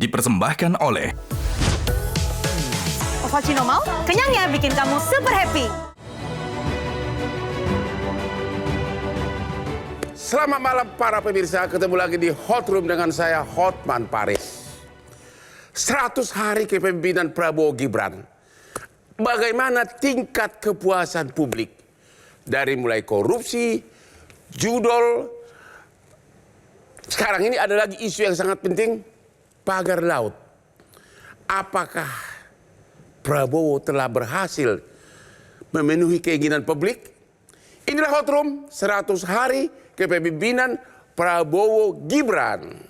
dipersembahkan oleh Ovaltino mau? Kenyangnya bikin kamu super happy. Selamat malam para pemirsa, ketemu lagi di Hot Room dengan saya Hotman Paris. 100 hari kepemimpinan Prabowo Gibran. Bagaimana tingkat kepuasan publik? Dari mulai korupsi, judol. Sekarang ini ada lagi isu yang sangat penting, pagar laut. Apakah Prabowo telah berhasil memenuhi keinginan publik? Inilah Hot Room 100 hari kepemimpinan Prabowo Gibran.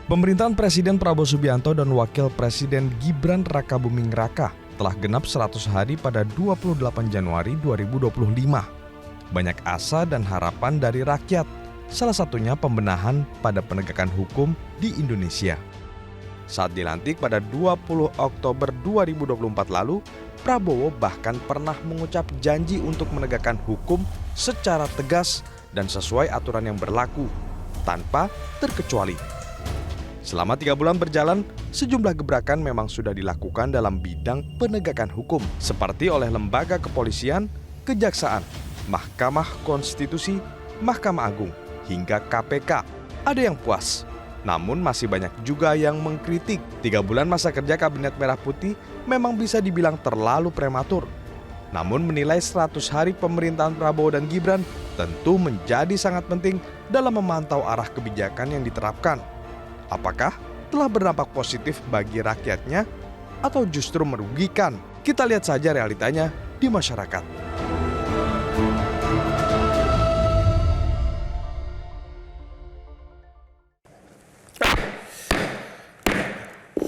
Pemerintahan Presiden Prabowo Subianto dan Wakil Presiden Gibran Rakabuming Raka telah genap 100 hari pada 28 Januari 2025. Banyak asa dan harapan dari rakyat, salah satunya pembenahan pada penegakan hukum di Indonesia. Saat dilantik pada 20 Oktober 2024 lalu, Prabowo bahkan pernah mengucap janji untuk menegakkan hukum secara tegas dan sesuai aturan yang berlaku, tanpa terkecuali. Selama 3 bulan berjalan, sejumlah gebrakan memang sudah dilakukan dalam bidang penegakan hukum, seperti oleh lembaga kepolisian, kejaksaan, Mahkamah Konstitusi, Mahkamah Agung, hingga KPK. Ada yang puas, namun masih banyak juga yang mengkritik. 3 bulan masa kerja Kabinet Merah Putih memang bisa dibilang terlalu prematur. Namun menilai 100 hari pemerintahan Prabowo dan Gibran tentu menjadi sangat penting dalam memantau arah kebijakan yang diterapkan. Apakah telah berdampak positif bagi rakyatnya atau justru merugikan? Kita lihat saja realitanya di masyarakat.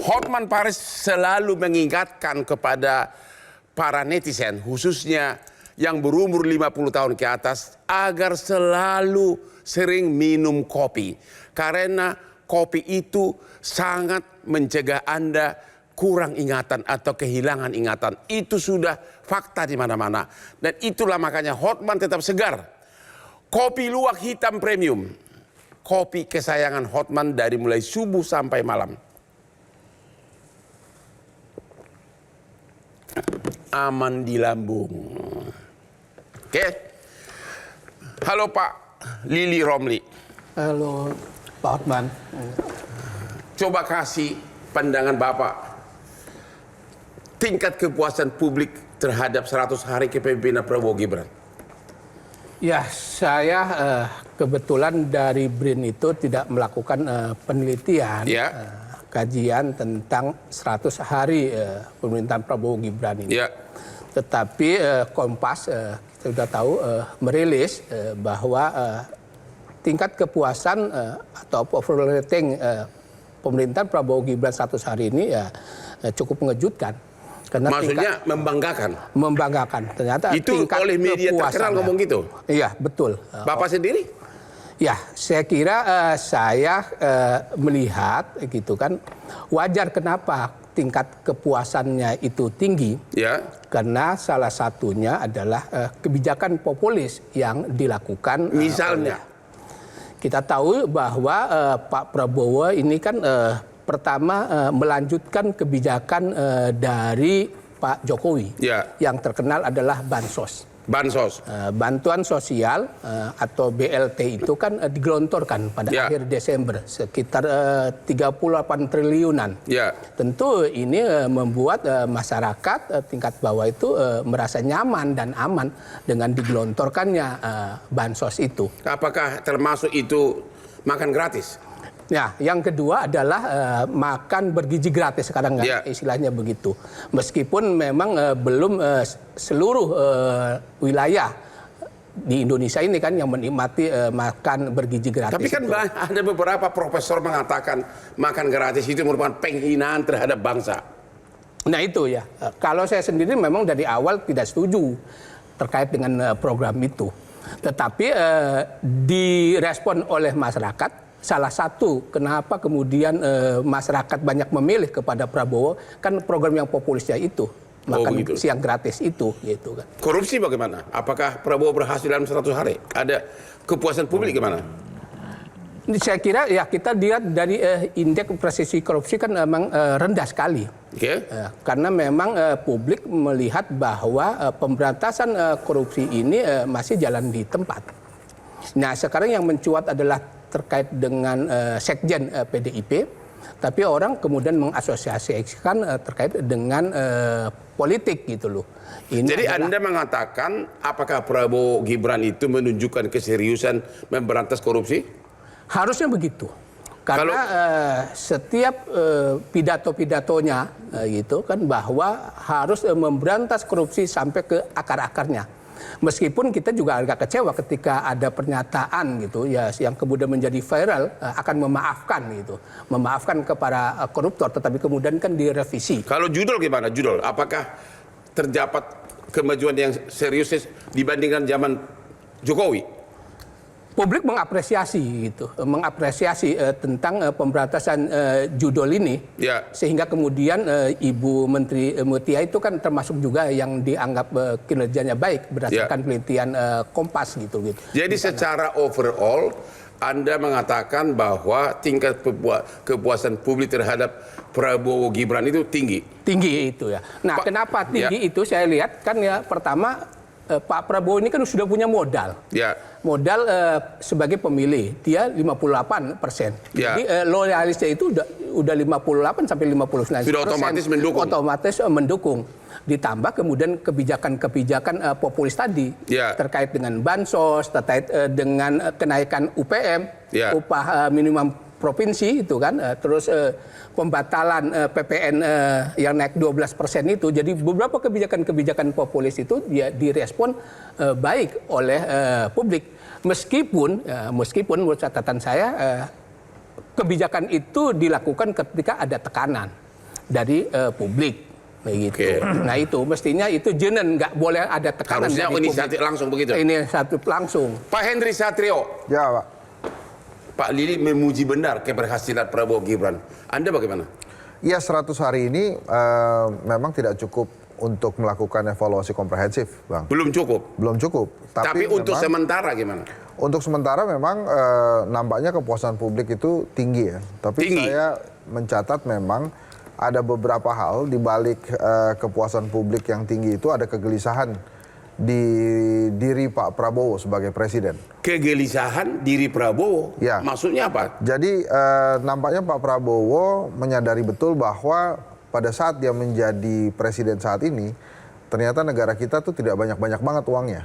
Hotman Paris selalu mengingatkan kepada para netizen, khususnya yang berumur 50 tahun ke atas, agar selalu sering minum kopi. Karena kopi itu sangat mencegah Anda kurang ingatan atau kehilangan ingatan. Itu sudah fakta di mana-mana. Dan itulah makanya Hotman tetap segar. Kopi luwak hitam premium. Kopi kesayangan Hotman dari mulai subuh sampai malam. Aman di lambung. Oke. Halo Pak Lili Romli. Halo Pak Hotman. Coba kasih pandangan Bapak. Tingkat kepuasan publik terhadap 100 hari kepemimpinan Prabowo Gibran. Ya, saya kebetulan dari BRIN itu tidak melakukan penelitian, kajian tentang 100 hari pemerintahan Prabowo Gibran ini. Ya. Tetapi Kompas, kita sudah tahu, merilis bahwa tingkat kepuasan atau approval rating pemerintahan Prabowo Gibran 100 hari ini cukup mengejutkan. Karena maksudnya membanggakan? Membanggakan. Ternyata itu tingkat oleh media terkenal ngomong gitu? Iya, betul. Bapak sendiri? Ya, saya kira saya melihat gitu kan, wajar kenapa tingkat kepuasannya itu tinggi. Ya. Karena salah satunya adalah kebijakan populis yang dilakukan. Misalnya? Kita tahu bahwa Pak Prabowo ini kan pertama melanjutkan kebijakan dari Pak Jokowi. Yang terkenal adalah Bansos. Bantuan sosial atau BLT itu kan digelontorkan pada akhir Desember sekitar 38 triliunan. Tentu ini membuat masyarakat tingkat bawah itu merasa nyaman dan aman dengan digelontorkannya bansos itu. Apakah termasuk itu makan gratis? Ya, yang kedua adalah makan bergizi gratis sekarang kan, istilahnya begitu. Meskipun memang belum seluruh wilayah di Indonesia ini kan yang menikmati makan bergizi gratis. Tapi kan ada beberapa profesor mengatakan makan gratis itu merupakan penghinaan terhadap bangsa. Nah itu ya, kalau saya sendiri memang dari awal tidak setuju terkait dengan program itu. Tetapi direspon oleh masyarakat. Salah satu kenapa kemudian masyarakat banyak memilih kepada Prabowo kan program yang populisnya itu. makan siang gratis itu, gitu kan. Korupsi bagaimana? Apakah Prabowo berhasil dalam 100 hari? Ada kepuasan publik gimana? Saya kira ya kita lihat dari indeks presisi korupsi kan memang rendah sekali. Karena memang publik melihat bahwa pemberantasan korupsi ini masih jalan di tempat. Nah sekarang yang mencuat adalah terkait dengan sekjen PDIP, tapi orang kemudian mengasosiasikan terkait dengan politik gitu loh. Jadi Anda mengatakan apakah Prabowo Gibran itu menunjukkan keseriusan memberantas korupsi? Harusnya begitu, karena setiap pidato-pidatonya gitu kan bahwa harus memberantas korupsi sampai ke akar-akarnya. Meskipun kita juga agak kecewa ketika ada pernyataan gitu ya yang kemudian menjadi viral akan memaafkan kepada koruptor, tetapi kemudian kan direvisi. Kalau judul gimana? Judul apakah terdapat kemajuan yang serius dibandingkan zaman Jokowi? Publik mengapresiasi tentang pemberantasan judul ini, sehingga kemudian Ibu Menteri Mutia itu kan termasuk juga yang dianggap kinerjanya baik berdasarkan penelitian Kompas gitu. Jadi secara overall Anda mengatakan bahwa tingkat kepuasan publik terhadap Prabowo Gibran itu tinggi. Tinggi itu ya. Nah, kenapa tinggi itu saya lihat kan ya pertama Pak Prabowo ini kan sudah punya modal. Modal sebagai pemilih dia 58%. Jadi loyalisnya itu udah 58 sampai 59%. Sudah otomatis mendukung. Otomatis mendukung. Ditambah kemudian kebijakan-kebijakan populis tadi terkait dengan bansos, terkait dengan kenaikan UPM, upah minimum provinsi itu kan, terus pembatalan PPN yang naik 12% itu. Jadi beberapa kebijakan-kebijakan populis itu dia direspon baik oleh publik. Meskipun menurut catatan saya kebijakan itu dilakukan ketika ada tekanan dari publik. Begitu. Nah itu mestinya itu jenen nggak boleh ada tekanan. Harusnya inisiatif langsung begitu. Inisiatif langsung. Pak Henry Satrio. Ya Pak. Pak Lili memuji benar keberhasilan Prabowo Gibran. Anda bagaimana? Ya 100 hari ini memang tidak cukup untuk melakukan evaluasi komprehensif, Bang. Belum cukup? Belum cukup. Tapi untuk sementara gimana? Untuk sementara memang nampaknya kepuasan publik itu tinggi ya. Tapi saya mencatat memang ada beberapa hal di balik kepuasan publik yang tinggi itu ada kegelisahan di diri Pak Prabowo sebagai presiden. Kegelisahan diri Prabowo? Ya. Maksudnya apa? Jadi nampaknya Pak Prabowo menyadari betul bahwa pada saat dia menjadi presiden saat ini, ternyata negara kita tuh tidak banyak-banyak banget uangnya.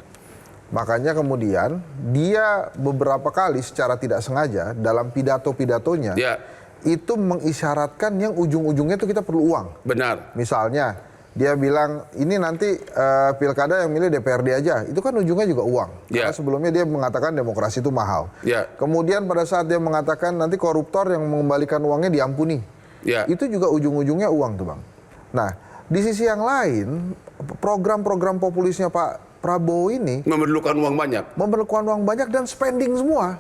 Makanya kemudian dia beberapa kali secara tidak sengaja dalam pidato-pidatonya itu mengisyaratkan yang ujung-ujungnya itu kita perlu uang. Benar. Misalnya dia bilang ini nanti pilkada yang milih DPRD aja, itu kan ujungnya juga uang. Karena sebelumnya dia mengatakan demokrasi itu mahal. Kemudian pada saat dia mengatakan nanti koruptor yang mengembalikan uangnya diampuni, itu juga ujung-ujungnya uang tuh Bang. Nah di sisi yang lain program-program populisnya Pak Prabowo ini memerlukan uang banyak. Memerlukan uang banyak dan spending semua.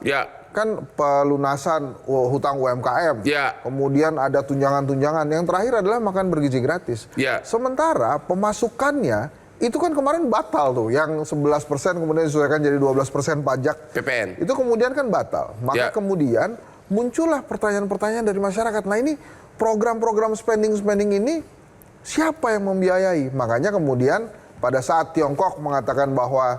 Kan pelunasan hutang UMKM, kemudian ada tunjangan-tunjangan, yang terakhir adalah makan bergizi gratis. Sementara pemasukannya itu kan kemarin batal tuh, yang 11% kemudian disesuaikan jadi 12% pajak PPN. Itu kemudian kan batal. Maka kemudian muncullah pertanyaan-pertanyaan dari masyarakat. Nah ini program-program spending ini siapa yang membiayai? Makanya kemudian pada saat Tiongkok mengatakan bahwa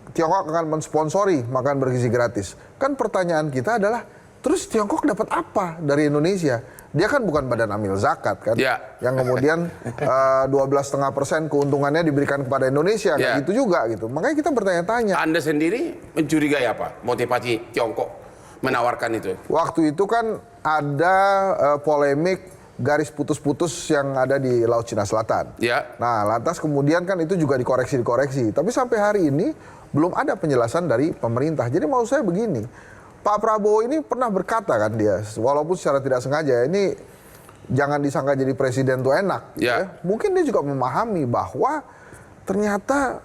Tiongkok akan mensponsori makan bergizi gratis. Kan pertanyaan kita adalah, terus Tiongkok dapat apa dari Indonesia? Dia kan bukan badan amil zakat kan? Yang kemudian 12,5% keuntungannya diberikan kepada Indonesia. Nah, itu juga gitu. Makanya kita bertanya-tanya. Anda sendiri mencurigai apa motivasi Tiongkok menawarkan itu? Waktu itu kan ada polemik garis putus-putus yang ada di Laut Cina Selatan. Nah, lantas kemudian kan itu juga dikoreksi. Tapi sampai hari ini belum ada penjelasan dari pemerintah. Jadi mau saya begini, Pak Prabowo ini pernah berkata kan dia, walaupun secara tidak sengaja, ini jangan disangka jadi presiden tuh enak. Mungkin dia juga memahami bahwa ternyata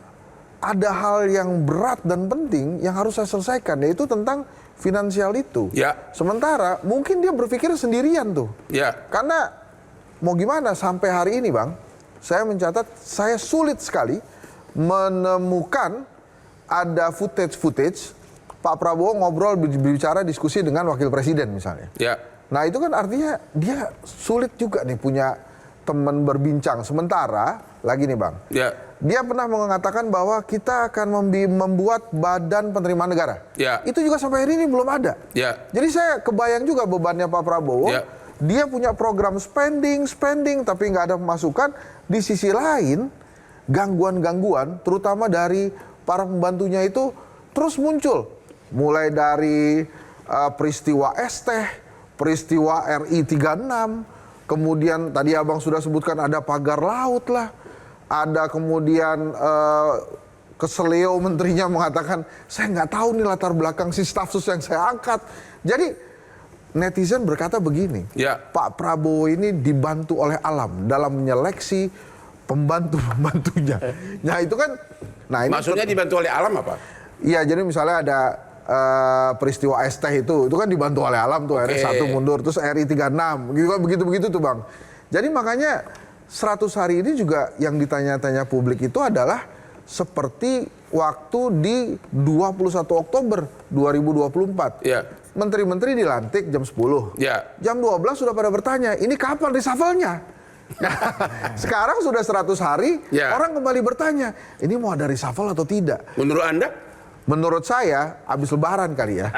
ada hal yang berat dan penting yang harus saya selesaikan, yaitu tentang finansial itu. Sementara mungkin dia berpikir sendirian tuh. Karena mau gimana sampai hari ini Bang, saya mencatat saya sulit sekali menemukan ada footage Pak Prabowo ngobrol berbicara diskusi dengan wakil presiden misalnya. Ya. Nah itu kan artinya dia sulit juga nih punya teman berbincang. Sementara lagi nih Bang, Ya. dia pernah mengatakan bahwa kita akan membuat badan penerimaan negara. Ya. Itu juga sampai hari ini belum ada. Ya. Jadi saya kebayang juga bebannya Pak Prabowo. Ya. Dia punya program spending, tapi nggak ada pemasukan. Di sisi lain, gangguan-gangguan, terutama dari para pembantunya itu terus muncul. Mulai dari peristiwa Esteh, peristiwa RI 36, kemudian tadi Abang sudah sebutkan ada pagar laut lah, ada kemudian keseleo menterinya mengatakan, saya nggak tahu nih latar belakang si staf sus yang saya angkat. Jadi netizen berkata begini, Pak Prabowo ini dibantu oleh alam dalam menyeleksi pembantu-pembantunya. Nah itu kan, ini maksudnya dibantu oleh alam apa? Iya, jadi misalnya ada peristiwa Esteh itu kan dibantu oleh alam tuh, RI 1 mundur, terus RI 36, begitu tuh Bang. Jadi makanya 100 hari ini juga yang ditanya-tanya publik itu adalah seperti waktu di 21 Oktober 2024. Ya. Menteri-menteri dilantik jam 10. Ya. Jam 12 sudah pada bertanya, ini kapan reshuffle-nya? Sekarang sudah 100 hari, orang kembali bertanya, ini mau ada reshuffle atau tidak? Menurut Anda? Menurut saya, habis lebaran kali ya.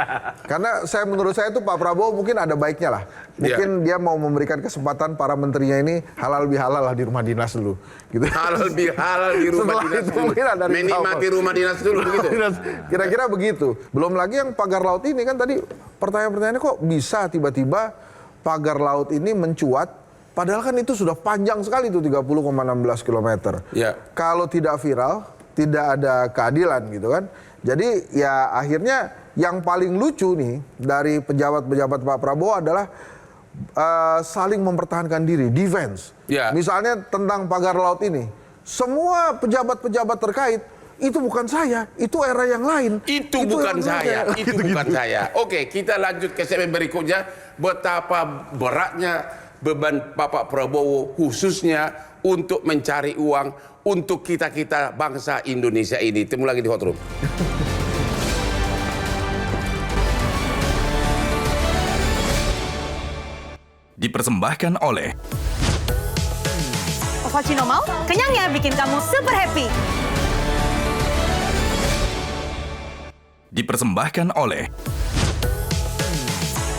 Karena menurut saya itu Pak Prabowo mungkin ada baiknya lah. Mungkin dia mau memberikan kesempatan para menterinya ini halal bihalal lah di rumah dinas dulu. Gitu. Halal bihalal di rumah dinas dulu. Menikmati rumah dinas dulu begitu. Kira-kira begitu. Belum lagi yang pagar laut ini kan tadi pertanyaan-pertanyaannya kok bisa tiba-tiba pagar laut ini mencuat. Padahal kan itu sudah panjang sekali tuh 30,16 km. Kalau tidak viral, tidak ada keadilan gitu kan. Jadi ya akhirnya yang paling lucu nih dari pejabat-pejabat Pak Prabowo adalah saling mempertahankan diri, defense. Misalnya tentang pagar laut ini, semua pejabat-pejabat terkait, itu bukan saya, itu era yang lain. Itu bukan saya, itu bukan saya. Oke, kita lanjut ke segmen berikutnya. Betapa beratnya beban Bapak Prabowo khususnya untuk mencari uang untuk kita-kita bangsa Indonesia ini. Temu lagi di Hot Room. Dipersembahkan oleh Ovaltino Mau, kenyangnya bikin kamu super happy. Dipersembahkan oleh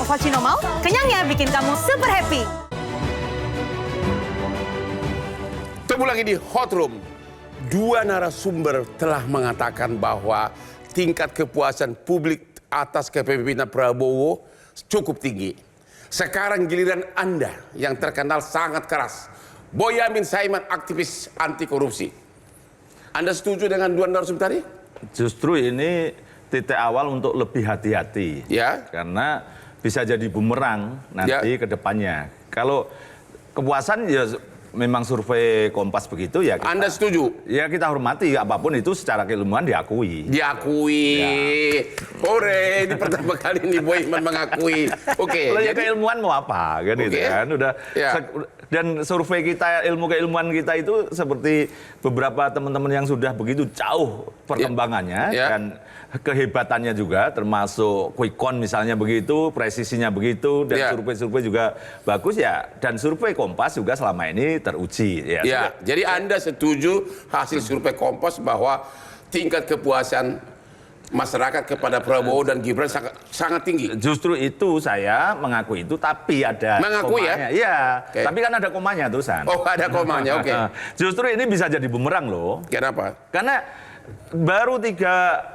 Ovaltino Mau, kenyangnya bikin kamu super happy. Temu lagi di Hot Room. Dua narasumber telah mengatakan bahwa tingkat kepuasan publik atas kepemimpinan Prabowo cukup tinggi. Sekarang giliran Anda yang terkenal sangat keras. Boyamin Saiman, aktivis anti korupsi. Anda setuju dengan dua narasumber tadi? Justru ini titik awal untuk lebih hati-hati. Karena bisa jadi bumerang nanti ke depannya. Kalau kepuasan ya memang survei Kompas begitu ya. Anda setuju? Ya kita hormati, apapun itu secara keilmuan diakui. Hore, ini pertama kali nih Boyamin mengakui. Oke. Ya keilmuan mau apa kan gitu kan. Dan survei kita, ilmu keilmuan kita itu seperti beberapa teman-teman yang sudah begitu jauh perkembangannya dan kehebatannya juga, termasuk quick count misalnya begitu, presisinya begitu, dan survei-survei juga bagus ya. Dan survei Kompas juga selama ini teruji. Jadi Anda setuju hasil survei Kompas bahwa tingkat kepuasan masyarakat kepada Prabowo dan Gibran sangat tinggi? Justru itu saya mengakui itu, tapi ada komanya. Iya, tapi kan ada komanya terusan. Oh, ada komanya, oke. Justru ini bisa jadi bumerang loh. Kenapa? Karena baru 3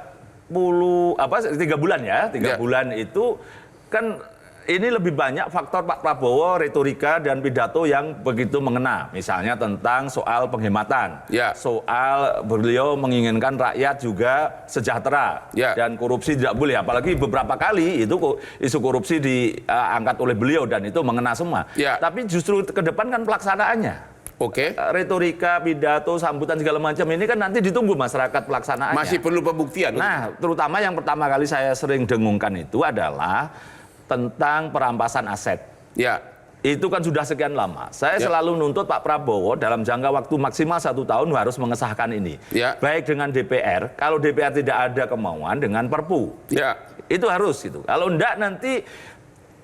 bulan ya, 3 bulan itu kan ini lebih banyak faktor Pak Prabowo, retorika dan pidato yang begitu mengena. Misalnya tentang soal penghematan, soal beliau menginginkan rakyat juga sejahtera dan korupsi tidak boleh. Apalagi beberapa kali itu isu korupsi diangkat oleh beliau dan itu mengena semua. Tapi justru ke depan kan pelaksanaannya. Retorika, pidato, sambutan segala macam ini kan nanti ditunggu masyarakat pelaksanaannya. Masih perlu pembuktian. Nah, terutama yang pertama kali saya sering dengungkan itu adalah tentang perampasan aset. Itu kan sudah sekian lama. Saya selalu nuntut Pak Prabowo dalam jangka waktu maksimal 1 tahun harus mengesahkan ini. Baik dengan DPR, kalau DPR tidak ada kemauan dengan Perpu. Itu harus gitu. Kalau enggak nanti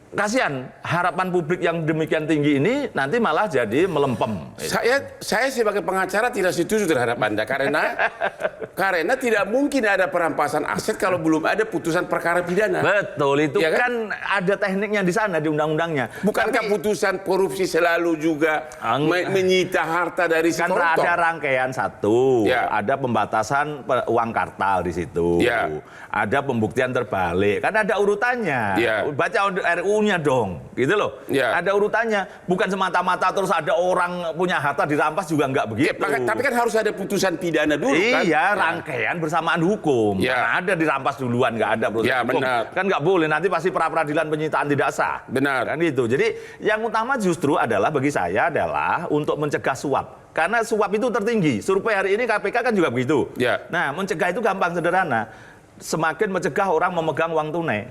kasihan harapan publik yang demikian tinggi ini nanti malah jadi melempem. Saya sebagai pengacara tidak setuju terhadap Anda karena tidak mungkin ada perampasan aset kalau belum ada putusan perkara pidana. Betul, itu kan ada tekniknya di sana di undang-undangnya. Bukankah putusan korupsi selalu juga menyita harta dari si koruptor? Kan ada rangkaian satu, ada pembatasan uang kartal di situ, ada pembuktian terbalik, kan ada urutannya. Baca RU-nya dong, gitu loh. Ada urutannya, bukan semata-mata terus ada orang punya harta dirampas juga nggak begitu. Tapi kan harus ada putusan pidana dulu kan? Iya, rangkaian bersamaan hukum. Karena ada dirampas duluan, nggak ada proses hukum. Kan nggak boleh, nanti pasti pra-peradilan penyitaan tidak sah. Benar. Kan gitu. Jadi yang utama justru adalah bagi saya adalah untuk mencegah suap. Karena suap itu tertinggi. Survei hari ini KPK kan juga begitu. Nah, mencegah itu gampang, sederhana. Semakin mencegah orang memegang uang tunai,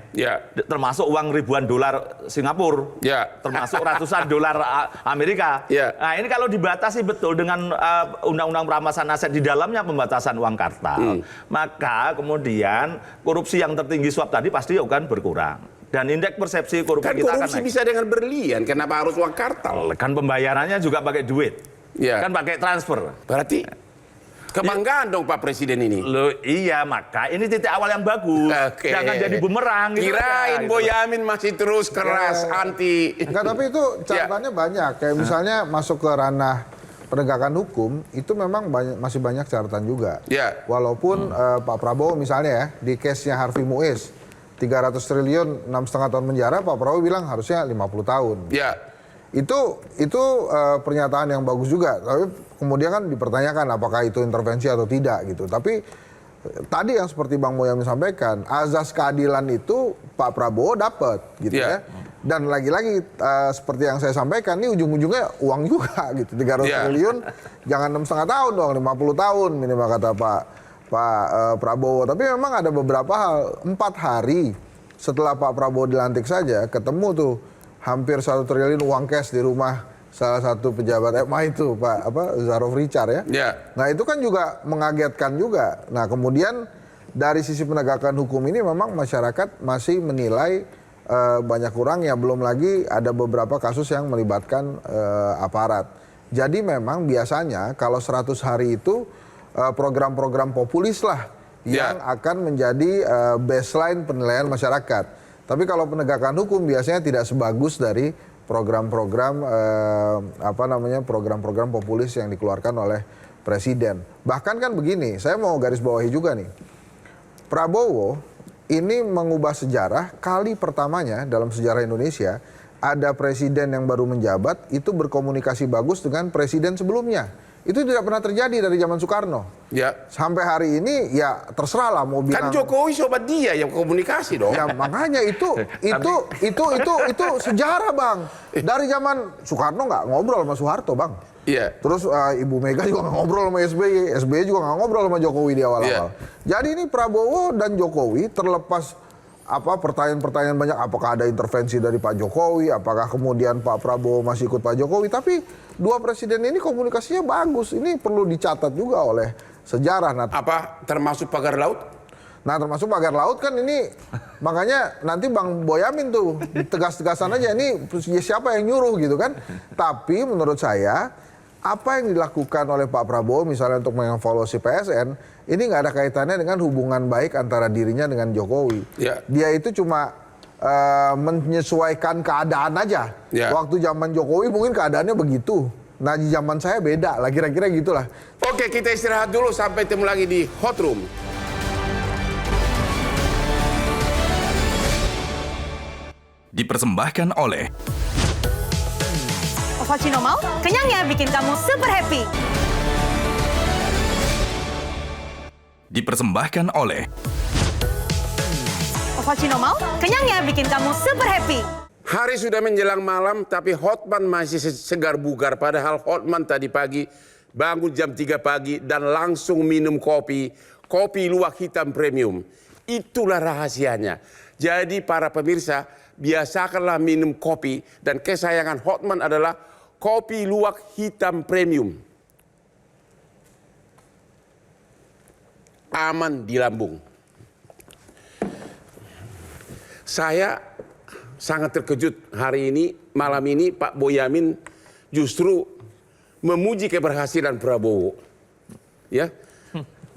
termasuk uang ribuan dolar Singapura, termasuk ratusan dolar Amerika. Nah ini kalau dibatasi betul dengan undang-undang perampasan aset di dalamnya pembatasan uang kartal, maka kemudian korupsi yang tertinggi suap tadi pasti akan berkurang. Dan indeks persepsi korupsi kita akan naik. Bisa dengan berlian, kenapa harus uang kartal? Kan pembayarannya juga pakai duit, kan pakai transfer. Berarti kebanggaan dong Pak Presiden ini. Loh, iya, maka ini titik awal yang bagus. Jangan jadi bumerang. Kirain Boyamin masih terus keras anti. Enggak, tapi itu catatannya banyak. Kayak misalnya masuk ke ranah penegakan hukum, itu memang masih banyak catatan juga. Walaupun Pak Prabowo misalnya ya, di case-nya Harvey Muiz, 300 triliun, 6,5 tahun penjara, Pak Prabowo bilang harusnya 50 tahun. Itu pernyataan yang bagus juga, tapi kemudian kan dipertanyakan apakah itu intervensi atau tidak gitu. Tapi tadi yang seperti Bang Boyamin sampaikan, azas keadilan itu Pak Prabowo dapat gitu ya. Dan lagi-lagi seperti yang saya sampaikan, ini ujung-ujungnya uang juga gitu. 300 triliun, jangan 6,5 tahun dong, 50 tahun minimal kata Pak Prabowo. Tapi memang ada beberapa hal, 4 hari setelah Pak Prabowo dilantik saja ketemu tuh hampir 1 triliun uang cash di rumah salah satu pejabat MA itu Pak Zarov Richard ya. Nah itu kan juga mengagetkan juga. Nah kemudian dari sisi penegakan hukum ini memang masyarakat masih menilai banyak kurangnya. Belum lagi ada beberapa kasus yang melibatkan aparat. Jadi memang biasanya kalau 100 hari itu program-program populis lah yang akan menjadi baseline penilaian masyarakat. Tapi kalau penegakan hukum biasanya tidak sebagus dari program-program program-program populis yang dikeluarkan oleh presiden. Bahkan kan begini, saya mau garis bawahi juga nih. Prabowo ini mengubah sejarah, kali pertamanya dalam sejarah Indonesia ada presiden yang baru menjabat itu berkomunikasi bagus dengan presiden sebelumnya. Itu tidak pernah terjadi dari zaman Soekarno. Sampai hari ini ya terserah lah mau bilang. Kan Jokowi sobat dia yang komunikasi dong. Ya makanya itu sejarah Bang. Dari zaman Soekarno nggak ngobrol sama Soeharto Bang. Terus Ibu Mega juga nggak ngobrol sama SBY. SBY juga nggak ngobrol sama Jokowi di awal-awal. Jadi ini Prabowo dan Jokowi terlepas pertanyaan-pertanyaan banyak, apakah ada intervensi dari Pak Jokowi, apakah kemudian Pak Prabowo masih ikut Pak Jokowi, tapi dua presiden ini komunikasinya bagus. Ini perlu dicatat juga oleh sejarah. Termasuk pagar laut? Nah termasuk pagar laut kan ini, makanya nanti Bang Boyamin tuh tegas-tegasan aja, ini siapa yang nyuruh gitu kan. Tapi menurut saya, apa yang dilakukan oleh Pak Prabowo misalnya untuk mengevaluasi PSN, ini nggak ada kaitannya dengan hubungan baik antara dirinya dengan Jokowi. Dia itu cuma menyesuaikan keadaan aja. Waktu zaman Jokowi mungkin keadaannya begitu. Nah di zaman saya beda lah, kira-kira gitulah. Oke, kita istirahat dulu, sampai ketemu lagi di Hot Room. Dipersembahkan oleh Ovaltino mau, kenyangnya bikin kamu super happy. Dipersembahkan oleh Ovaltino mau, kenyangnya bikin kamu super happy. Hari sudah menjelang malam, tapi Hotman masih segar bugar. Padahal Hotman tadi pagi bangun jam 3 pagi dan langsung minum kopi luwak hitam premium. Itulah rahasianya. Jadi para pemirsa, biasakanlah minum kopi, dan kesayangan Hotman adalah kopi luwak hitam premium. Aman di lambung. Saya sangat terkejut hari ini, malam ini Pak Boyamin justru memuji keberhasilan Prabowo. Ya,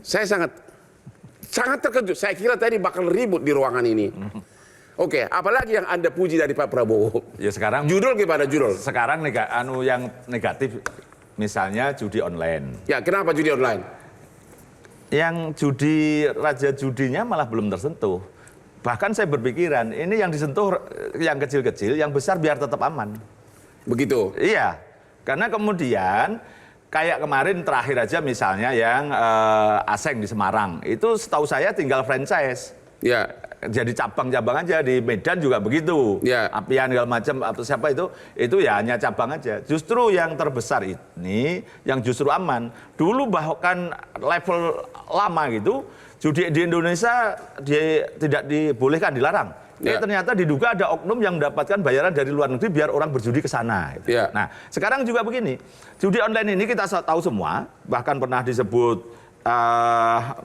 saya sangat terkejut. Saya kira tadi bakal ribut di ruangan ini. Oke, apalagi yang Anda puji dari Pak Prabowo? Ya sekarang judul gimana judul? Sekarang yang negatif misalnya judi online. Ya, kenapa judi online? Yang raja judinya malah belum tersentuh. Bahkan saya berpikiran ini yang disentuh yang kecil-kecil, yang besar biar tetap aman. Begitu? Iya, karena kemudian kayak kemarin terakhir aja misalnya yang Aseng di Semarang, itu setahu saya tinggal franchise. Ya. Jadi cabang-cabang aja, di Medan juga begitu. Ya. Apian segala macam atau siapa itu ya hanya cabang aja. Justru yang terbesar ini yang justru aman. Dulu bahkan level lama gitu, judi di Indonesia tidak dibolehkan, dilarang. Ya. Ternyata diduga ada oknum yang mendapatkan bayaran dari luar negeri biar orang berjudi ke sana. Gitu. Ya. Nah, sekarang juga begini. Judi online ini kita tahu semua, bahkan pernah disebut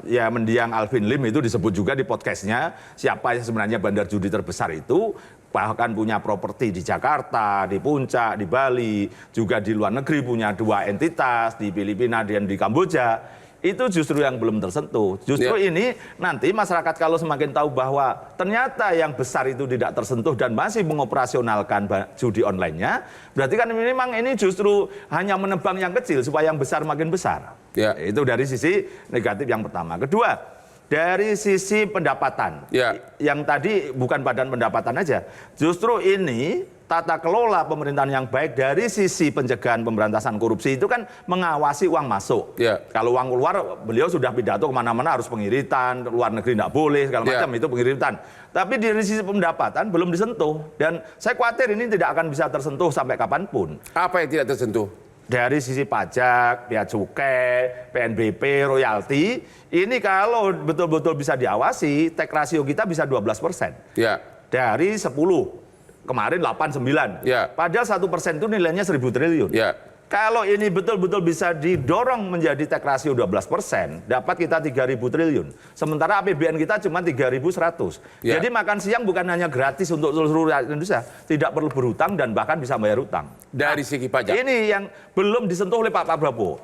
ya mendiang Alvin Lim itu disebut juga di podcastnya, siapa yang sebenarnya bandar judi terbesar itu, bahkan punya properti di Jakarta, di Puncak, di Bali, juga di luar negeri punya 2 entitas, di Filipina dan di Kamboja. Itu justru yang belum tersentuh. Justru ini nanti masyarakat kalau semakin tahu bahwa ternyata yang besar itu tidak tersentuh dan masih mengoperasionalkan judi online-nya, berarti kan memang ini justru hanya menebang yang kecil supaya yang besar makin besar. Ya. Itu dari sisi negatif yang pertama. Kedua, dari sisi pendapatan. Ya. Yang tadi bukan badan pendapatan aja. Justru ini tata kelola pemerintahan yang baik dari sisi pencegahan pemberantasan korupsi itu kan mengawasi uang masuk. Ya. Kalau uang keluar, beliau sudah pidato kemana-mana harus pengiritan, luar negeri tidak boleh, segala macam itu pengiritan. Tapi dari sisi pendapatan belum disentuh. Dan saya khawatir ini tidak akan bisa tersentuh sampai kapanpun. Apa yang tidak tersentuh? Dari sisi pajak, bea cukai, PNBP, royalti, ini kalau betul-betul bisa diawasi, tax ratio kita bisa 12%. Ya. Dari 10. Kemarin 8,9. Ya. Padahal 1% itu nilainya 1.000 triliun. Ya. Kalau ini betul-betul bisa didorong menjadi tax ratio 12%, dapat kita 3.000 triliun. Sementara APBN kita cuma 3.100. Ya. Jadi makan siang bukan hanya gratis untuk seluruh rakyat Indonesia, tidak perlu berhutang dan bahkan bisa bayar hutang. Dari segi pajak. Ini yang belum disentuh oleh Pak Prabowo.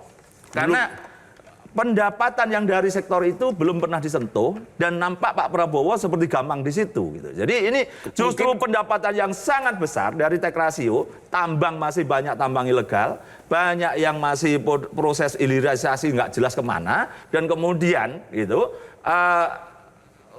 Karena pendapatan yang dari sektor itu belum pernah disentuh dan nampak Pak Prabowo seperti gampang di situ gitu. Jadi ini justru pendapatan yang sangat besar dari tax ratio, tambang masih banyak tambang ilegal, banyak yang masih proses hilirisasi nggak jelas kemana, dan kemudian gitu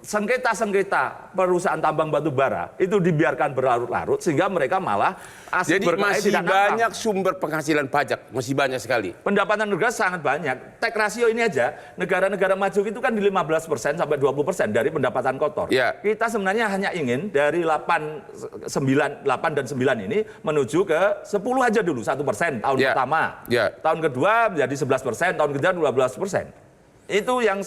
sengketa-sengketa perusahaan tambang batu bara itu dibiarkan berlarut-larut sehingga mereka malah asik Jadi berkait masih tidak banyak sumber penghasilan pajak, masih banyak sekali. Pendapatan negara sangat banyak. Tax ratio ini aja, negara-negara maju itu kan di 15% sampai 20% dari pendapatan kotor. Ya. Kita sebenarnya hanya ingin dari 8 dan 9 ini menuju ke 10 aja dulu, 1% tahun Ya. pertama. Ya. Tahun kedua menjadi 11%, tahun ketiga 12%. Itu yang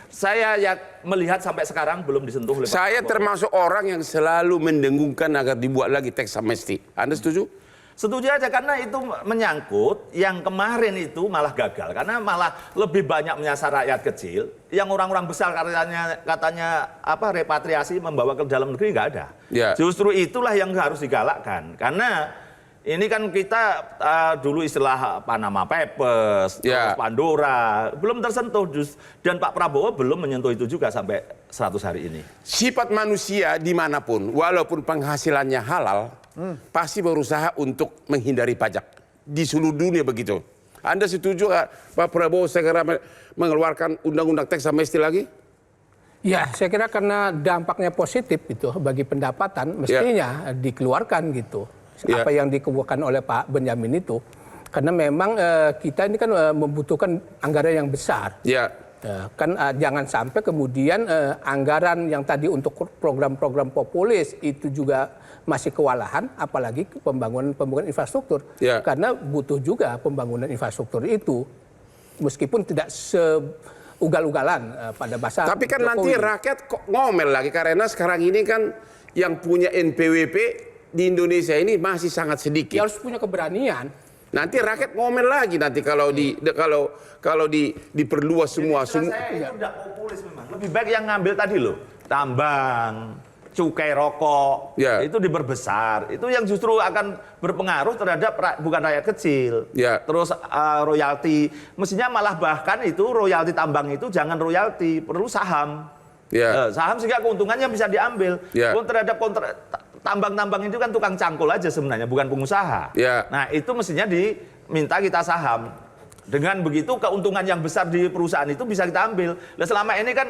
saya melihat sampai sekarang belum disentuh oleh Pak Saya Prabowo. termasuk orang yang selalu mendengungkan agar dibuat lagi teks amnesti. Anda setuju? Setuju aja karena itu menyangkut yang kemarin itu malah gagal karena malah lebih banyak menyasar rakyat kecil, yang orang-orang besar katanya repatriasi membawa ke dalam negeri nggak ada. Ya. Justru itulah yang harus digalakkan karena ini kan kita dulu istilah Panama Papers, terus Pandora belum tersentuh dan Pak Prabowo belum menyentuh itu juga sampai 100 hari ini. Sifat manusia dimanapun, walaupun penghasilannya halal, pasti berusaha untuk menghindari pajak. Di seluruh dunia begitu. Anda setuju Pak Prabowo segera mengeluarkan undang-undang teks amnesti lagi? Ya, saya kira karena dampaknya positif itu bagi pendapatan, mestinya dikeluarkan gitu. Apa yang dikemukakan oleh Pak Benyamin itu. Karena memang kita ini kan membutuhkan anggaran yang besar. Ya. Kan jangan sampai kemudian anggaran yang tadi untuk program-program populis itu juga masih kewalahan, apalagi pembangunan infrastruktur. Ya. Karena butuh juga pembangunan infrastruktur itu. Meskipun tidak ugal-ugalan pada bahasa Tapi kan Jokowi. nanti rakyat kok ngomel lagi karena sekarang ini kan yang punya NPWP di Indonesia ini masih sangat sedikit. Dia harus punya keberanian. Nanti rakyat ngomel lagi nanti kalau diperluas semua. Saya itu udah populis memang. Lebih baik yang ngambil tadi loh, tambang, cukai rokok, itu diperbesar. Itu yang justru akan berpengaruh terhadap bukan rakyat kecil. Terus royalti, mestinya malah bahkan itu royalti tambang itu jangan royalti, perlu saham. Saham sehingga keuntungannya bisa diambil. Terhadap tambang-tambang itu kan tukang cangkul aja sebenarnya, bukan pengusaha. Nah itu mestinya diminta kita saham. Dengan begitu keuntungan yang besar di perusahaan itu bisa kita ambil. Nah selama ini kan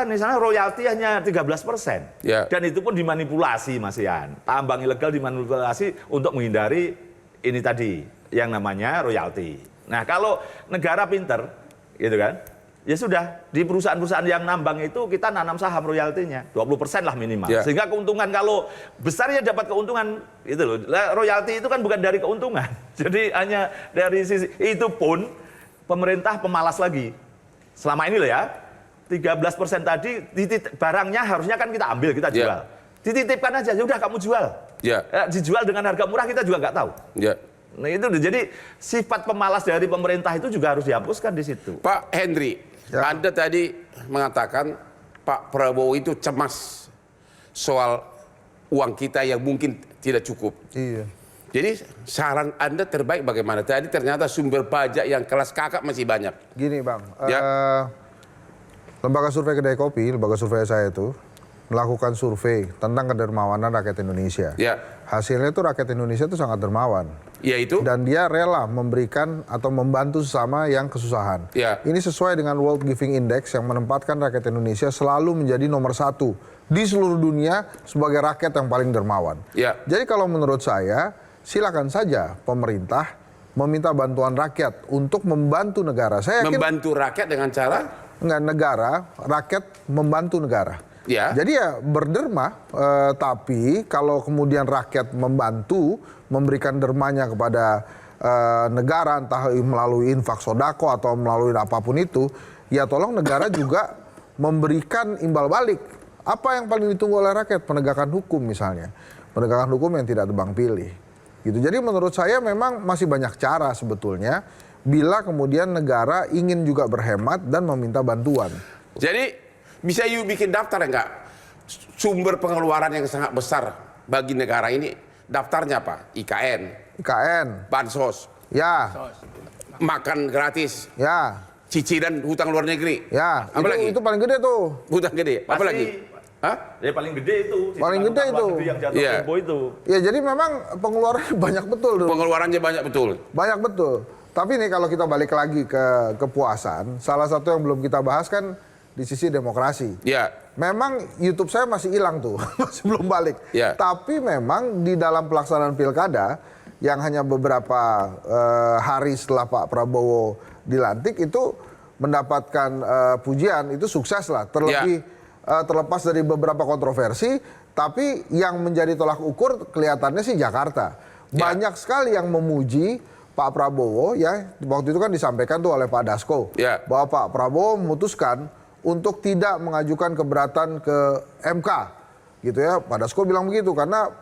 misalnya royalti hanya 13%. Dan itu pun dimanipulasi Mas Ian. Tambang ilegal dimanipulasi untuk menghindari ini tadi yang namanya royalti. Nah kalau negara pinter gitu kan, ya sudah, di perusahaan-perusahaan yang nambang itu kita nanam saham royaltinya 20% lah minimal. Sehingga keuntungan kalau besar ya dapat keuntungan itu loh. Royalti itu kan bukan dari keuntungan. Jadi hanya dari sisi itu pun pemerintah pemalas lagi. Selama ini loh ya, 13% tadi barangnya harusnya kan kita ambil, kita jual. Dititipkan aja, ya udah kamu jual. Dijual dengan harga murah kita juga nggak tahu. Nah itu jadi sifat pemalas dari pemerintah itu juga harus dihapuskan di situ. Pak Henry, Anda tadi mengatakan Pak Prabowo itu cemas soal uang kita yang mungkin tidak cukup. Jadi saran Anda terbaik bagaimana? Tadi ternyata sumber pajak yang kelas kakap masih banyak. Gini Bang, lembaga survei Kedai Kopi, lembaga survei saya itu melakukan survei tentang kedermawanan rakyat Indonesia. Hasilnya itu rakyat Indonesia itu sangat dermawan. Dan dia rela memberikan atau membantu sesama yang kesusahan. Ini sesuai dengan World Giving Index yang menempatkan rakyat Indonesia selalu menjadi nomor 1 di seluruh dunia sebagai rakyat yang paling dermawan. Jadi kalau menurut saya, silakan saja pemerintah meminta bantuan rakyat untuk membantu negara. Saya yakin membantu rakyat dengan cara? Rakyat membantu negara. Jadi ya berderma, tapi kalau kemudian rakyat membantu, memberikan dermanya kepada negara, entah melalui infak sodako atau melalui apapun itu, ya tolong negara juga memberikan imbal balik. Apa yang paling ditunggu oleh rakyat? Penegakan hukum misalnya. Penegakan hukum yang tidak tebang pilih. Gitu. Jadi menurut saya memang masih banyak cara sebetulnya bila kemudian negara ingin juga berhemat dan meminta bantuan. Jadi bisa you bikin daftar enggak? Sumber pengeluaran yang sangat besar bagi negara ini, daftarnya apa? IKN. Bansos. Makan gratis. Cicilan hutang luar negeri. Apalagi? Itu paling gede tuh. Hutang gede. Apalagi? Ya paling gede itu. Paling gede itu. Yang jatuh tempo itu. Ya jadi memang pengeluarannya banyak betul. Pengeluarannya banyak betul. Banyak betul. Tapi nih kalau kita balik lagi ke kepuasan, salah satu yang belum kita bahas kan di sisi demokrasi. Memang YouTube saya masih hilang tuh, masih belum balik. Tapi memang di dalam pelaksanaan pilkada yang hanya beberapa hari setelah Pak Prabowo dilantik itu mendapatkan pujian, itu sukses lah. Terlepas dari beberapa kontroversi, tapi yang menjadi tolak ukur kelihatannya sih Jakarta. Banyak sekali yang memuji Pak Prabowo, ya waktu itu kan disampaikan tuh oleh Pak Dasko, bahwa Pak Prabowo memutuskan untuk tidak mengajukan keberatan ke MK, gitu ya. Pak Dasko bilang begitu karena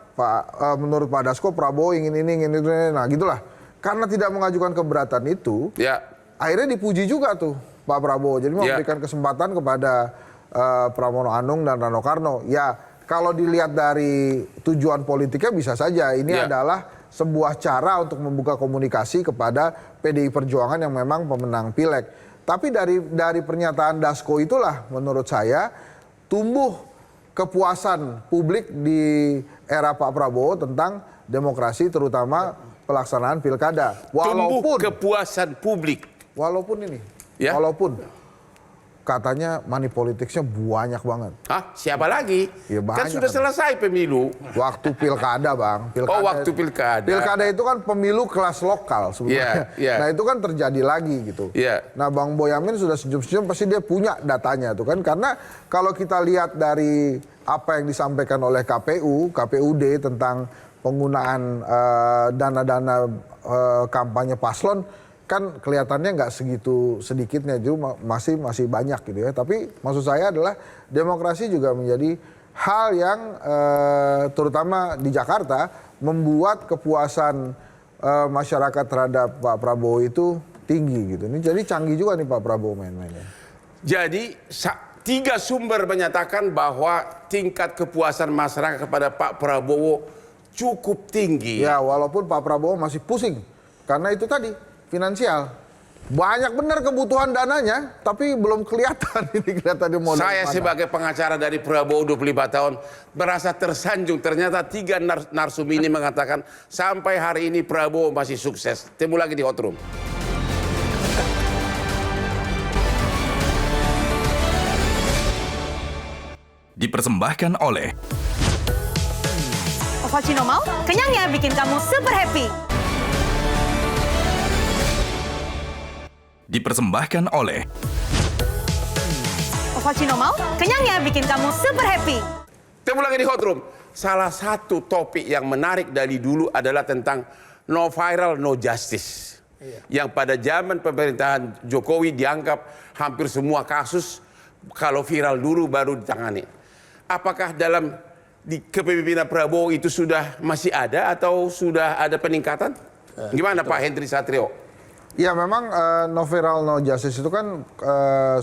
menurut Pak Dasko Prabowo ingin ini, nah gitulah. Karena tidak mengajukan keberatan itu, akhirnya dipuji juga tuh Pak Prabowo. Jadi memberikan kesempatan kepada Pramono Anung dan Rano Karno. Ya kalau dilihat dari tujuan politiknya bisa saja ini adalah sebuah cara untuk membuka komunikasi kepada PDI Perjuangan yang memang pemenang pileg. Tapi dari pernyataan Dasko itulah menurut saya tumbuh kepuasan publik di era Pak Prabowo tentang demokrasi terutama pelaksanaan pilkada. Tumbuh kepuasan publik. Walaupun katanya money politicsnya banyak banget. Siapa lagi? Ya, kan sudah selesai pemilu. Waktu pilkada Bang. Waktu pilkada. Pilkada itu kan pemilu kelas lokal sebenarnya. Nah itu kan terjadi lagi gitu. Nah Bang Boyamin sudah senyum-senyum pasti dia punya datanya tuh kan. Karena kalau kita lihat dari apa yang disampaikan oleh KPUD tentang penggunaan dana-dana kampanye paslon, kan kelihatannya nggak segitu sedikitnya, itu masih banyak gitu ya. Tapi maksud saya adalah demokrasi juga menjadi hal yang terutama di Jakarta membuat kepuasan masyarakat terhadap Pak Prabowo itu tinggi gitu. Ini jadi canggih juga nih Pak Prabowo main-mainnya. Jadi 3 sumber menyatakan bahwa tingkat kepuasan masyarakat kepada Pak Prabowo cukup tinggi. Ya, walaupun Pak Prabowo masih pusing karena itu tadi finansial. Banyak benar kebutuhan dananya, tapi belum kelihatan ini kelihatannya mau. Saya sebagai pengacara dari Prabowo 25 tahun merasa tersanjung. Ternyata 3 narsum ini mengatakan sampai hari ini Prabowo masih sukses. Temu lagi di Hot Room. Dipersembahkan oleh Ovaltino Mau, kenyangnya bikin kamu super happy. Dipersembahkan oleh Ovaltino Mau, kenyangnya bikin kamu super happy. Temu lagi di Hot Room. Salah satu topik yang menarik dari dulu adalah tentang no viral, no justice. Yang pada zaman pemerintahan Jokowi dianggap hampir semua kasus kalau viral dulu baru ditangani. Apakah dalam di kepemimpinan Prabowo itu masih ada atau sudah ada peningkatan? Gimana Pak Hendri Satrio? Ya memang no viral no justice itu kan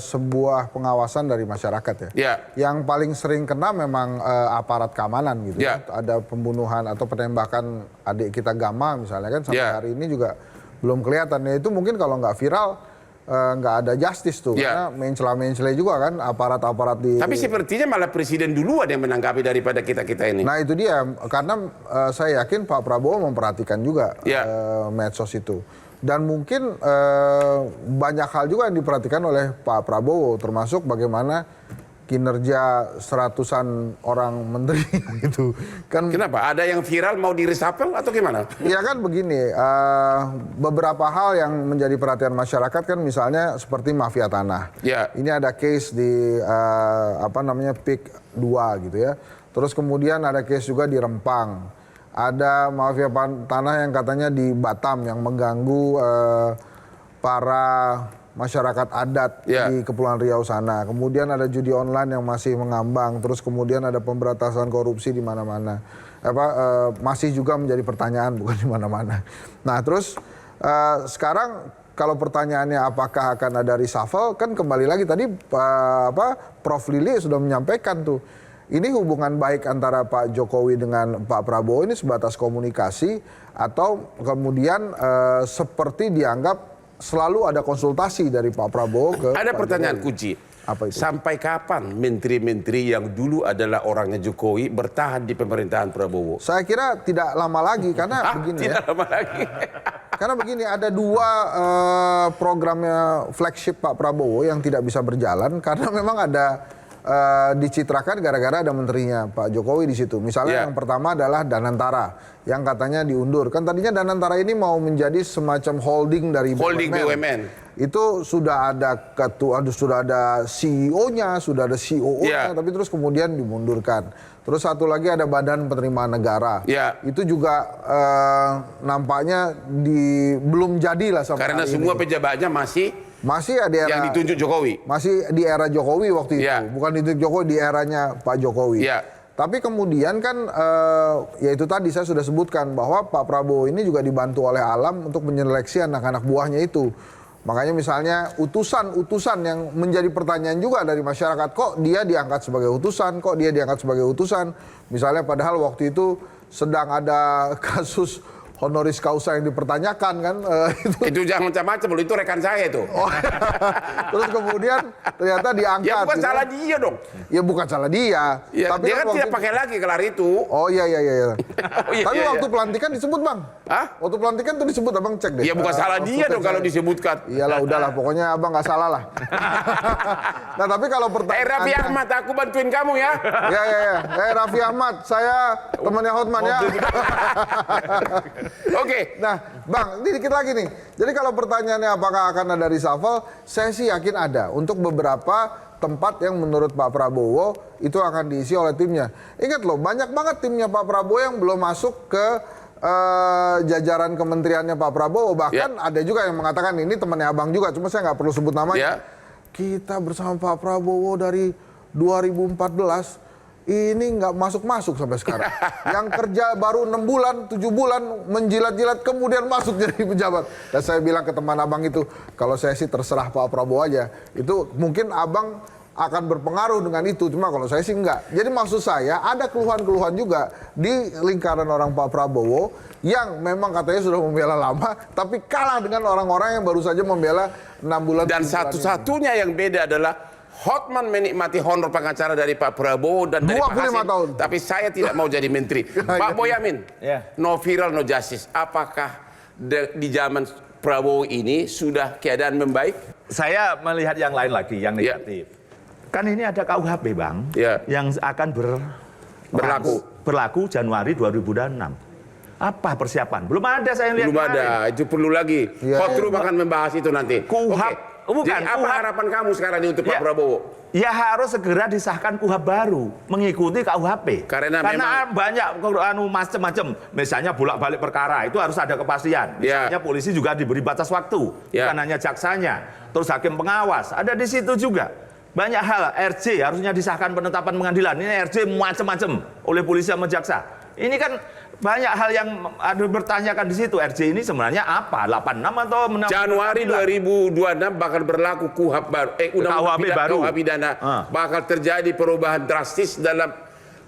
sebuah pengawasan dari masyarakat ya. Ya. Yang paling sering kena memang aparat keamanan gitu. Ya. Ada pembunuhan atau penembakan adik kita Gama misalnya kan sampai hari ini juga belum kelihatan. Ya itu mungkin kalau nggak viral nggak ada justice tuh. Karena mencela-mencela juga kan aparat-aparat di. Tapi sepertinya malah presiden duluan yang menanggapi daripada kita-kita ini. Nah itu dia karena saya yakin Pak Prabowo memperhatikan juga medsos itu. Dan mungkin banyak hal juga yang diperhatikan oleh Pak Prabowo, termasuk bagaimana kinerja seratusan orang menteri itu. Kan, kenapa? Ada yang viral mau di-reshuffle atau gimana? Ya kan begini, beberapa hal yang menjadi perhatian masyarakat kan misalnya seperti mafia tanah. Ya. Ini ada case di PIK 2 gitu ya. Terus kemudian ada case juga di Rempang. Ada mafia tanah yang katanya di Batam yang mengganggu para masyarakat adat di Kepulauan Riau sana. Kemudian ada judi online yang masih mengambang. Terus kemudian ada pemberantasan korupsi di mana-mana. Masih juga menjadi pertanyaan bukan di mana-mana. Nah terus sekarang kalau pertanyaannya apakah akan ada reshuffle, kan kembali lagi tadi Prof Lili sudah menyampaikan tuh. Ini hubungan baik antara Pak Jokowi dengan Pak Prabowo ini sebatas komunikasi atau kemudian seperti dianggap selalu ada konsultasi dari Pak Prabowo ke ada Pak pertanyaan Jokowi. kunci. Apa itu? Sampai kapan menteri-menteri yang dulu adalah orangnya Jokowi bertahan di pemerintahan Prabowo? Saya kira tidak lama lagi karena begini tidak lama lagi. Karena begini ada 2 programnya flagship Pak Prabowo yang tidak bisa berjalan karena memang ada dicitrakan gara-gara ada menterinya Pak Jokowi di situ. Misalnya yang pertama adalah Danantara yang katanya diundur. Kan tadinya Danantara ini mau menjadi semacam holding dari BUMN. Itu sudah ada ketua, sudah ada CEO-nya, sudah ada COO-nya, tapi terus kemudian dimundurkan. Terus satu lagi ada Badan Penerimaan Negara. Itu juga nampaknya belum jadilah sampai karena hari semua ini. pejabatnya masih di era yang ditunjuk Jokowi. Masih di era Jokowi waktu itu. Bukan ditunjuk Jokowi, di eranya Pak Jokowi. Tapi kemudian kan ya itu tadi saya sudah sebutkan bahwa Pak Prabowo ini juga dibantu oleh alam untuk menyeleksi anak-anak buahnya itu. Makanya misalnya utusan-utusan yang menjadi pertanyaan juga dari masyarakat, kok dia diangkat sebagai utusan, misalnya padahal waktu itu sedang ada kasus honoris causa yang dipertanyakan kan. Itu jangan macam-macam, itu rekan saya itu. Terus kemudian ternyata diangkat. Ya bukan salah dia dong. Ya bukan salah dia. Ya, tapi dia kan tidak pakai lagi kelar itu. Oh iya. Tapi waktu pelantikan disebut Bang. Waktu pelantikan tuh disebut Abang cek deh. Ya bukan salah dia dong kalau disebutkan. Iyalah udahlah pokoknya Abang nggak salah lah. Nah tapi kalau pertanyaan. Raffi Ahmad aku bantuin kamu ya. Ya. Raffi Ahmad saya temannya Hotman ya. Oke. Nah, Bang, ini dikit lagi nih. Jadi kalau pertanyaannya apakah akan ada reshuffle, saya sih yakin ada. Untuk beberapa tempat yang menurut Pak Prabowo itu akan diisi oleh timnya. Ingat loh, banyak banget timnya Pak Prabowo yang belum masuk ke jajaran kementeriannya Pak Prabowo, bahkan ada juga yang mengatakan ini temannya abang juga, cuma saya nggak perlu sebut namanya. Kita bersama Pak Prabowo dari 2014 ini nggak masuk sampai sekarang. Yang kerja baru 6 bulan, 7 bulan menjilat-jilat kemudian masuk jadi pejabat. Dan saya bilang ke teman abang itu, kalau saya sih terserah Pak Prabowo aja. Itu mungkin abang akan berpengaruh dengan itu, cuma kalau saya sih enggak. Jadi maksud saya ada keluhan-keluhan juga di lingkaran orang Pak Prabowo yang memang katanya sudah membela lama, tapi kalah dengan orang-orang yang baru saja membela 6 bulan. Dan satu-satunya yang beda adalah Hotman menikmati honor pengacara dari Pak Prabowo dan dari Pak Hasim, tahun. Tapi saya tidak mau jadi menteri. Pak Boyamin, no viral, no justice. Apakah di zaman Prabowo ini sudah keadaan membaik? Saya melihat yang lain lagi, yang negatif. Kan ini ada KUHP, Bang, yang akan berlaku Januari 2006. Apa persiapan? Belum ada, saya lihat. Belum ada, itu perlu lagi. Hotgroup akan membahas itu nanti. KUHP. Bukan, jadi apa harapan kamu sekarang ini untuk Pak Prabowo? Ya harus segera disahkan KUHP baru, mengikuti KUHP. Karena banyak macam-macam. Misalnya bolak-balik perkara, itu harus ada kepastian. Misalnya polisi juga diberi batas waktu, bukan hanya jaksanya. Terus hakim pengawas, ada di situ juga. Banyak hal, RJ harusnya disahkan penetapan pengadilan. Ini RJ macam-macam oleh polisi sama jaksa. Ini kan banyak hal yang ada bertanyakan di situ. RJ ini sebenarnya apa? 86 atau Januari 2026 bakal berlaku KUHP baru. Undang-undang pidana bakal terjadi perubahan drastis dalam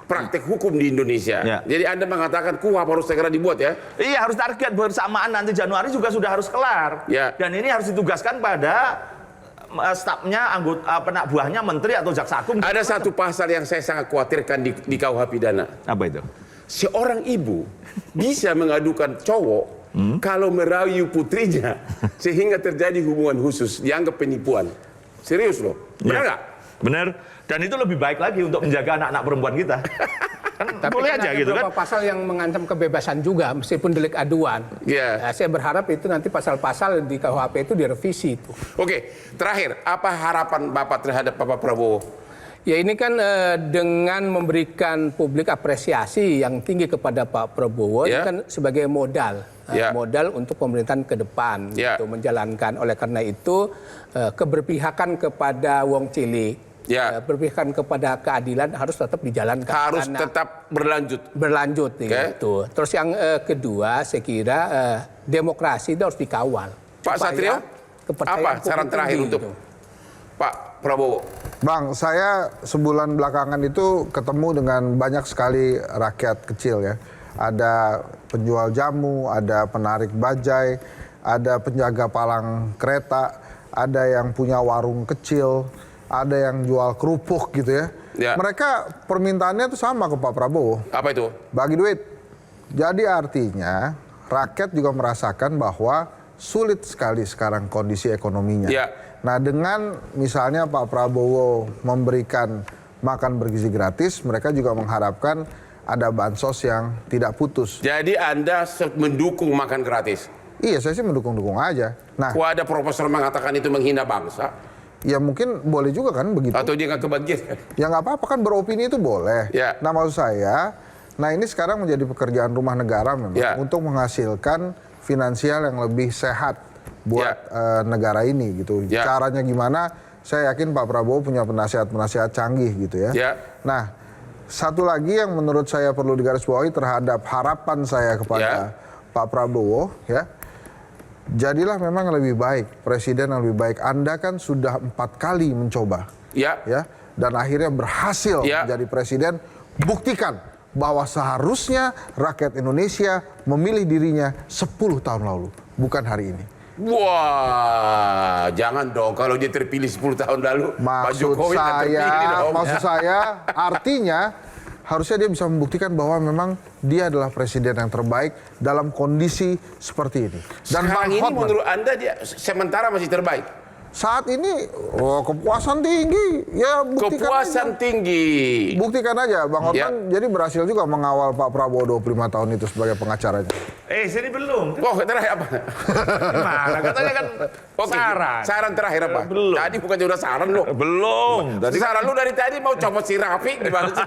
praktek hukum di Indonesia. Jadi Anda mengatakan KUHP harus segera dibuat ya? Iya, harus target bersamaan nanti Januari juga sudah harus kelar. Dan ini harus ditugaskan pada stafnya, anggota anak buahnya, menteri atau jaksa agung. Ada satu pasal yang saya sangat khawatirkan di KUHP pidana. Apa itu? Seorang ibu bisa mengadukan cowok kalau merayu putrinya sehingga terjadi hubungan khusus, dianggap penipuan. Serius loh, benar nggak? Benar. Dan itu lebih baik lagi untuk menjaga anak-anak perempuan kita. Tapi boleh aja gitu kan? Pasal yang mengancam kebebasan juga, meskipun delik aduan. Nah, saya berharap itu nanti pasal-pasal di KUHP itu direvisi itu. Oke, terakhir, apa harapan Bapak terhadap Bapak Prabowo? Ya ini kan dengan memberikan publik apresiasi yang tinggi kepada Pak Prabowo, ini kan sebagai modal. Modal untuk pemerintahan ke depan, untuk menjalankan. Oleh karena itu, keberpihakan kepada wong cilik, berpihakan kepada keadilan harus tetap dijalankan. Harus tetap berlanjut. Berlanjut, gitu. Terus yang kedua, saya kira demokrasi itu harus dikawal. Pak Satrio, apa saran terakhir untuk Pak Prabowo? Bang, saya sebulan belakangan itu ketemu dengan banyak sekali rakyat kecil ya. Ada penjual jamu, ada penarik bajai, ada penjaga palang kereta, ada yang punya warung kecil, ada yang jual kerupuk gitu ya. Mereka permintaannya itu sama ke Pak Prabowo. Apa itu? Bagi duit. Jadi artinya rakyat juga merasakan bahwa sulit sekali sekarang kondisi ekonominya. Nah dengan misalnya Pak Prabowo memberikan makan bergizi gratis, mereka juga mengharapkan ada bansos yang tidak putus. Jadi Anda mendukung makan gratis? Iya, saya sih mendukung-dukung aja. Nah, ada profesor mengatakan itu menghina bangsa? Ya mungkin boleh juga kan begitu. Atau dia nggak kebagian? Ya nggak apa-apa kan, beropini itu boleh. Nah maksud saya, nah ini sekarang menjadi pekerjaan rumah negara memang untuk menghasilkan finansial yang lebih sehat buat negara ini gitu. Caranya gimana? Saya yakin Pak Prabowo punya penasihat-penasihat canggih gitu ya. Nah, satu lagi yang menurut saya perlu digarisbawahi terhadap harapan saya kepada Pak Prabowo ya. Jadilah memang lebih baik, presiden yang lebih baik. Anda kan sudah 4 kali mencoba. Ya. Dan akhirnya berhasil menjadi presiden. Buktikan bahwa seharusnya rakyat Indonesia memilih dirinya 10 tahun lalu, bukan hari ini. Wah, jangan dong kalau dia terpilih 10 tahun lalu. Pak Jokowi terpilih dong. Maksud saya, artinya harusnya dia bisa membuktikan bahwa memang dia adalah presiden yang terbaik dalam kondisi seperti ini. Dan sekarang ini menurut Anda dia sementara masih terbaik? saat ini kepuasan tinggi. Ya buktikan Kepuasan aja. tinggi. Buktikan aja Bang Hotman jadi berhasil juga mengawal Pak Prabowo 25 tahun itu sebagai pengacaranya. Sini belum. Oh, terakhir apa? Gimana? Katanya kan saran. Saran terakhir apa? Belum. Tadi bukannya udah saran lo. Belum. Saran lu dari tadi mau copot si Rafi gimana sih?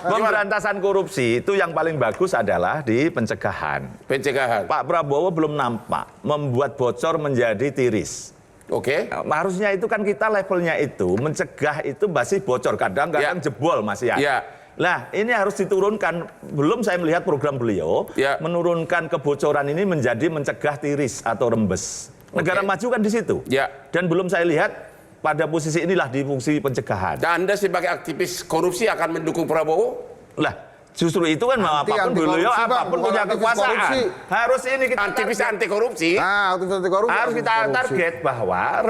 Pemberantasan korupsi itu yang paling bagus adalah di pencegahan. Pencegahan. Pak Prabowo belum nampak membuat bocor menjadi tiris. Oke. Harusnya itu kan kita levelnya itu mencegah itu masih bocor, kadang-kadang jebol masih ada. Ya. Nah, ini harus diturunkan. Belum saya melihat program beliau menurunkan kebocoran ini menjadi mencegah tiris atau rembes. Negara maju kan di situ. Ya. Dan belum saya lihat pada posisi inilah di fungsi pencegahan. Dan Anda sebagai aktivis korupsi akan mendukung Prabowo? Lah, justru itu kan apapun beliau, apapun punya kekuasaan. Harus ini kita aktivis anti korupsi. Aktivis anti korupsi. Harus kita target bahwa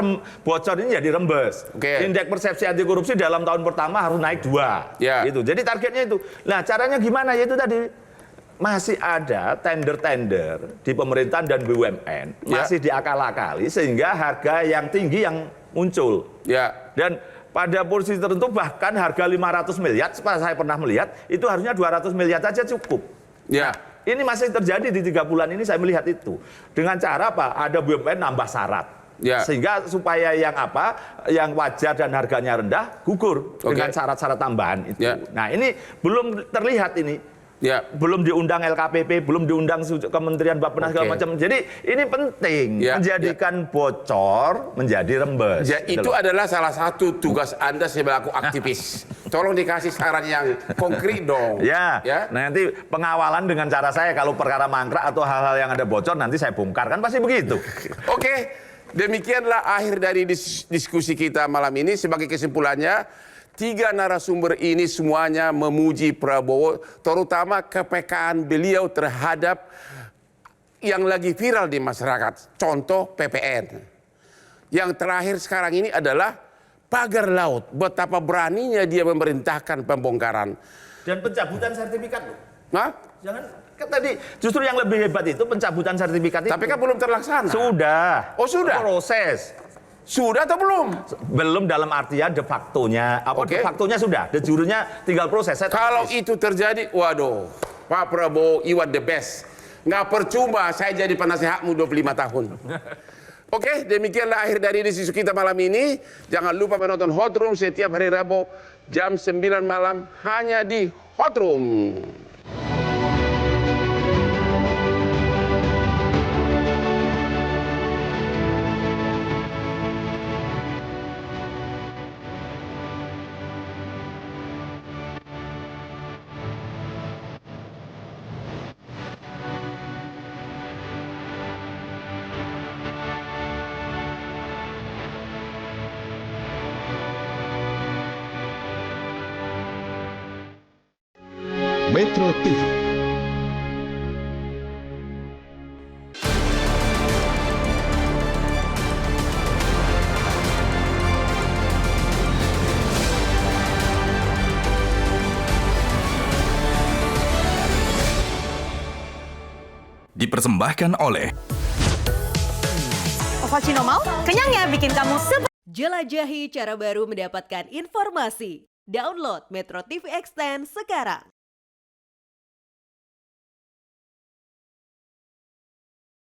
bocor ini jadi rembes. Indeks persepsi anti korupsi dalam tahun pertama harus naik 2. Gitu. Jadi targetnya itu. Nah, caranya gimana? Yaitu tadi masih ada tender-tender di pemerintahan dan BUMN masih diakal-akali sehingga harga yang tinggi yang muncul. Dan pada posisi tertentu bahkan harga 500 miliar, saya pernah melihat, itu harusnya 200 miliar saja cukup. Nah, ini masih terjadi di 3 bulan ini saya melihat itu. Dengan cara apa? Ada BUMN nambah syarat. Sehingga supaya yang wajar dan harganya rendah gugur dengan syarat-syarat tambahan itu. Nah, ini belum terlihat ini. Belum diundang LKPP, belum diundang Kementerian Bappenas segala macam. Jadi ini penting menjadikan bocor menjadi rembes. Itu adalah salah satu tugas Anda sebagai aktivis. Tolong dikasih saran yang konkret dong. Nah, nanti pengawalan dengan cara saya kalau perkara mangkrak atau hal-hal yang ada bocor nanti saya bongkar, kan pasti begitu. Oke, demikianlah akhir dari diskusi kita malam ini. Sebagai kesimpulannya, 3 narasumber ini semuanya memuji Prabowo, terutama kepekaan beliau terhadap yang lagi viral di masyarakat. Contoh PPN. Yang terakhir sekarang ini adalah pagar laut. Betapa beraninya dia memerintahkan pembongkaran. Dan pencabutan sertifikat loh. Jangan. Kan tadi justru yang lebih hebat itu pencabutan sertifikat itu. Tapi kan belum terlaksana. Sudah. Oh, sudah. Proses. Sudah atau belum? Belum dalam artian de factonya. De factonya sudah, de jurenya tinggal proses. Kalau itu terjadi, waduh, Pak Prabowo, you are the best. Nggak percuma saya jadi penasehatmu 25 tahun. Oke, demikianlah akhir dari diskusi kita malam ini. Jangan lupa menonton Hot Room setiap hari Rabu jam 9 malam hanya di Hot Room. Metro TV. Dipersembahkan oleh Ovaltino mau? Kenyangnya bikin kamu super. Jelajahi cara baru mendapatkan informasi. Download Metro TV Extend sekarang.